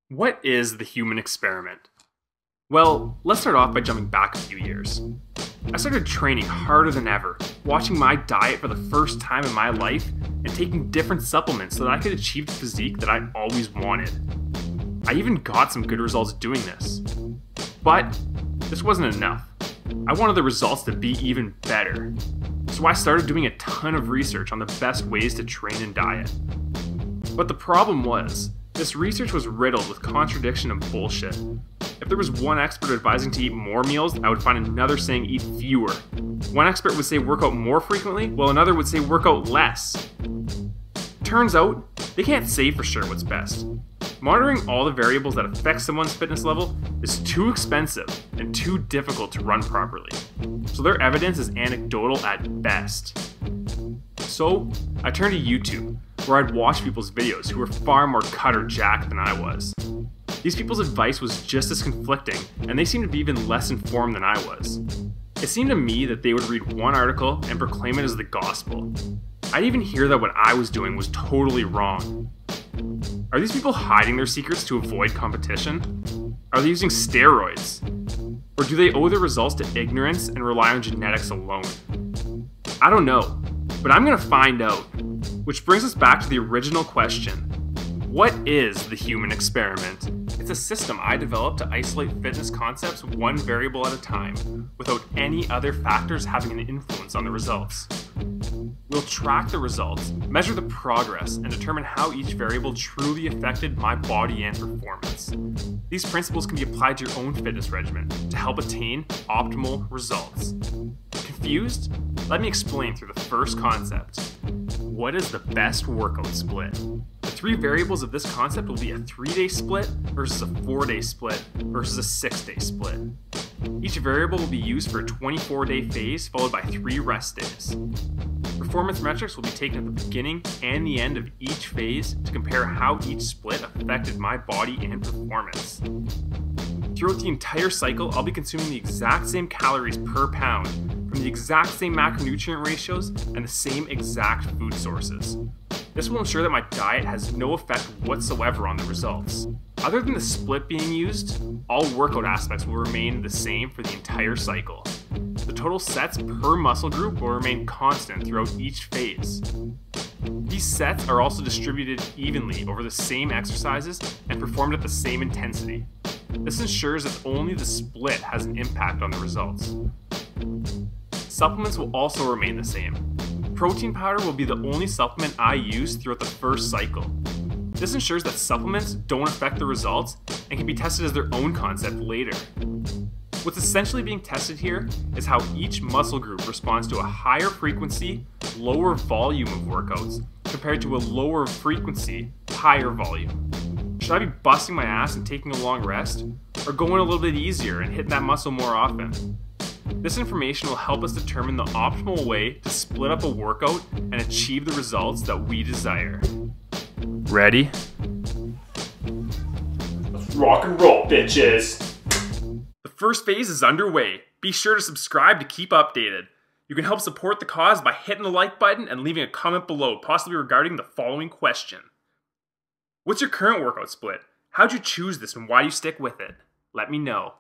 What is the human experiment? Well, let's start off by jumping back a few years. I started training harder than ever, watching my diet for the first time in my life, and taking different supplements so that I could achieve the physique that I always wanted. I even got some good results doing this. But this wasn't enough. I wanted the results to be even better. So I started doing a ton of research on the best ways to train and diet. But the problem was, this research was riddled with contradiction and bullshit. If there was one expert advising to eat more meals, I would find another saying eat fewer. One expert would say work out more frequently, while another would say work out less. Turns out, they can't say for sure what's best. Monitoring all the variables that affect someone's fitness level is too expensive and too difficult to run properly. So their evidence is anecdotal at best. So I turned to YouTube, where I'd watch people's videos who were far more cut or jacked than I was. These people's advice was just as conflicting, and they seemed to be even less informed than I was. It seemed to me that they would read one article and proclaim it as the gospel. I'd even hear that what I was doing was totally wrong. Are these people hiding their secrets to avoid competition? Are they using steroids? Or do they owe their results to ignorance and rely on genetics alone? I don't know, but I'm gonna find out. Which brings us back to the original question. What is the human experiment? It's a system I developed to isolate fitness concepts one variable at a time, without any other factors having an influence on the results. We'll track the results, measure the progress, and determine how each variable truly affected my body and performance. These principles can be applied to your own fitness regimen to help attain optimal results. Confused? Let me explain through the first concept. What is the best workout split? The three variables of this concept will be a 3-day split versus a 4-day split versus a 6-day split. Each variable will be used for a 24-day phase followed by 3 rest days. Performance metrics will be taken at the beginning and the end of each phase to compare how each split affected my body and performance. Throughout the entire cycle, I'll be consuming the exact same calories per pound from the exact same macronutrient ratios and the same exact food sources. This will ensure that my diet has no effect whatsoever on the results. Other than the split being used, all workout aspects will remain the same for the entire cycle. The total sets per muscle group will remain constant throughout each phase. These sets are also distributed evenly over the same exercises and performed at the same intensity. This ensures that only the split has an impact on the results. Supplements will also remain the same. Protein powder will be the only supplement I use throughout the first cycle. This ensures that supplements don't affect the results and can be tested as their own concept later. What's essentially being tested here is how each muscle group responds to a higher frequency, lower volume of workouts compared to a lower frequency, higher volume. Should I be busting my ass and taking a long rest, or going a little bit easier and hitting that muscle more often? This information will help us determine the optimal way to split up a workout and achieve the results that we desire. Ready? Let's rock and roll, bitches! The first phase is underway. Be sure to subscribe to keep updated. You can help support the cause by hitting the like button and leaving a comment below, possibly regarding the following question. What's your current workout split? How'd you choose this and why do you stick with it? Let me know.